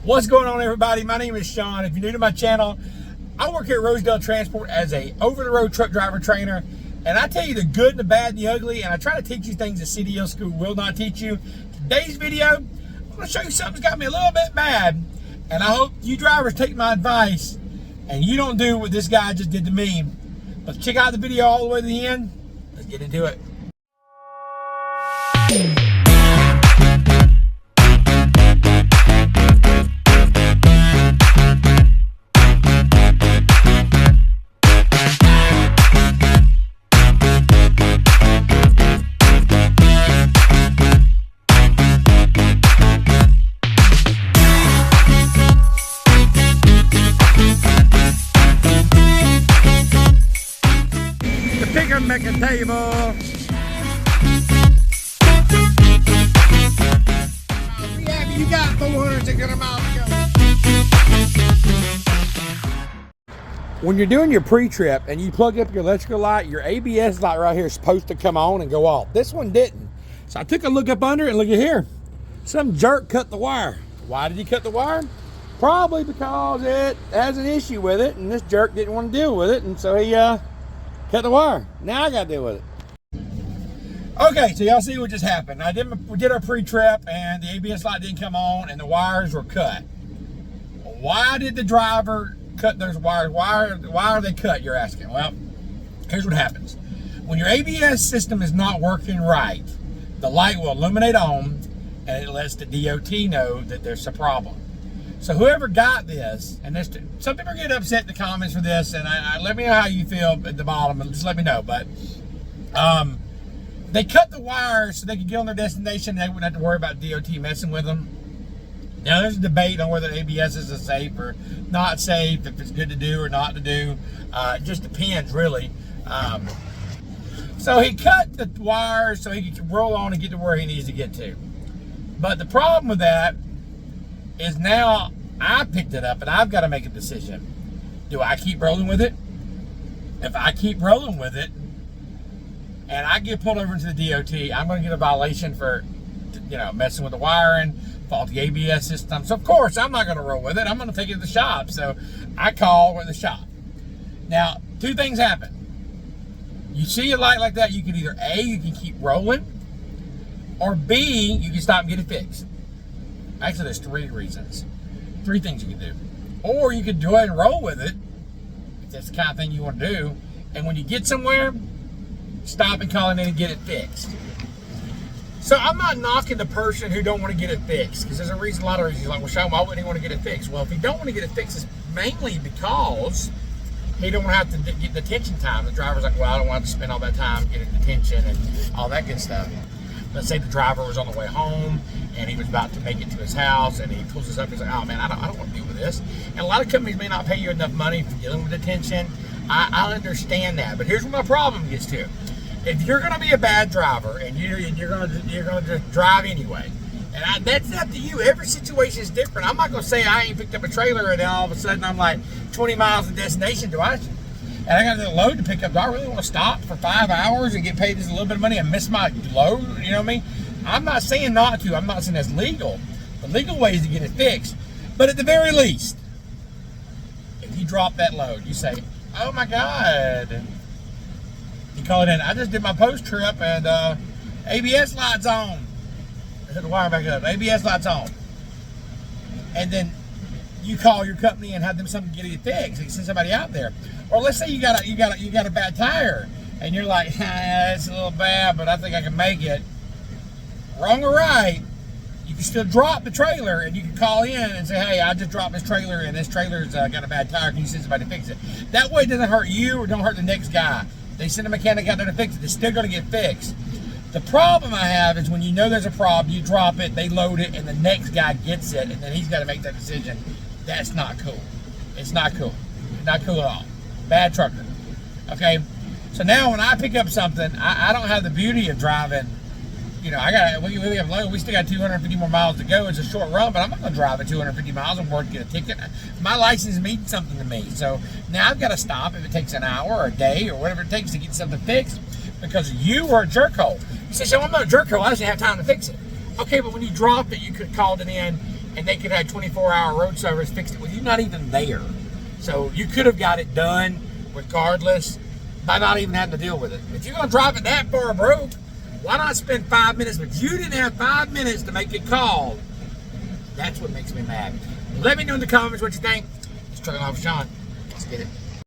What's going on, everybody? My name is Shawn. If you're new to my channel, I work here at Rosedale Transport as a over-the-road truck driver trainer, and I tell you the good, the bad, and the ugly, and I try to teach you things that CDL school will not teach you. Today's video, I'm going to show you something that's got me a little bit mad, and I hope you drivers take my advice and you don't do what this guy just did to me. But check out the video all the way to the end. Let's get into it. Make a table. You got 400, 600 miles to go. When you're doing your pre-trip and you plug up your electrical light, your ABS light right here is supposed to come on and go off. This one didn't. So I took a look up under it and look at here. Some jerk cut the wire. Why did he cut the wire? Probably because it has an issue with it and this jerk didn't want to deal with it, and so he cut the wire. Now I gotta deal with it. Okay, so y'all see what just happened. We did our pre-trip and the ABS light didn't come on and the wires were cut. Why did the driver cut those wires? Why are they cut, you're asking? Well, here's what happens. When your ABS system is not working right, the light will illuminate on and it lets the DOT know that there's a problem. So whoever got this, and this, some people get upset in the comments for this, and let me know how you feel at the bottom, and just let me know. But they cut the wires so they could get on their destination. They wouldn't have to worry about DOT messing with them. Now there's a debate on whether ABS is safe or not safe, if it's good to do or not to do. It just depends, really. So he cut the wires so he could roll on and get to where he needs to get to. But the problem with that is now I picked it up and I've got to make a decision. Do I keep rolling with it? If I keep rolling with it and I get pulled over into the DOT, I'm going to get a violation for, messing with the wiring, faulty ABS system. So of course I'm not going to roll with it. I'm going to take it to the shop. So I call with the shop. Now, two things happen. You see a light like that, you can either A, you can keep rolling, or B, you can stop and get it fixed. Actually, there's three things you can do. Or you could go ahead and roll with it, if that's the kind of thing you want to do. And when you get somewhere, stop and call in and get it fixed. So I'm not knocking the person who don't want to get it fixed, because there's a lot of reasons. Like, well, Shawn, why wouldn't he want to get it fixed? Well, if he don't want to get it fixed, it's mainly because he don't have to get detention time. The driver's like, well, I don't want to spend all that time getting detention and all that good stuff. Let's say the driver was on the way home and he was about to make it to his house and he pulls us up and he's like, oh man, I don't want to deal with this. And a lot of companies may not pay you enough money for dealing with detention. I understand that, but here's where my problem gets to. If you're going to be a bad driver and you're going to just drive anyway, and that's up to you. Every situation is different. I'm not going to say I ain't picked up a trailer and then all of a sudden I'm like 20 miles from destination, do I? And I got a load to pick up. Do I really want to stop for 5 hours and get paid just a little bit of money and miss my load? You know what I mean? I'm not saying not to. I'm not saying that's legal. The legal way is to get it fixed. But at the very least, if you drop that load, you say, oh my God. You call it in. I just did my post trip and ABS light's on. I hit the wire back up. ABS light's on. And then you call your company and have them get it fixed. You send somebody out there. Or let's say you got a bad tire and you're like, it's a little bad, but I think I can make it. Wrong or right, you can still drop the trailer and you can call in and say, hey, I just dropped this trailer and this trailer's got a bad tire. Can you send somebody to fix it? That way it doesn't hurt you or don't hurt the next guy. They send a mechanic out there to fix it. It's still going to get fixed. The problem I have is when you know there's a problem, you drop it, they load it, and the next guy gets it, and then he's got to make that decision. That's not cool. It's not cool. It's not cool at all. Bad trucker. Okay? So now when I pick up something, I don't have the beauty of driving. We have low. We still got 250 more miles to go. It's a short run, but I'm not going to drive at 250 miles and work to get a ticket. My license means something to me. So now I've got to stop if it takes an hour or a day or whatever it takes to get something fixed because you were a jerkhole. You say, so I'm not a jerkhole. I just didn't have time to fix it. Okay, but when you dropped it, you could have called it in and they could have 24-hour road service fixed it with you not even there. So you could have got it done regardless by not even having to deal with it. If you're going to drive it that far broke, why not spend 5 minutes? But you didn't have 5 minutes to make a call. That's what makes me mad. Let me know in the comments what you think. It's Trucking Off with Shawn. Let's get it.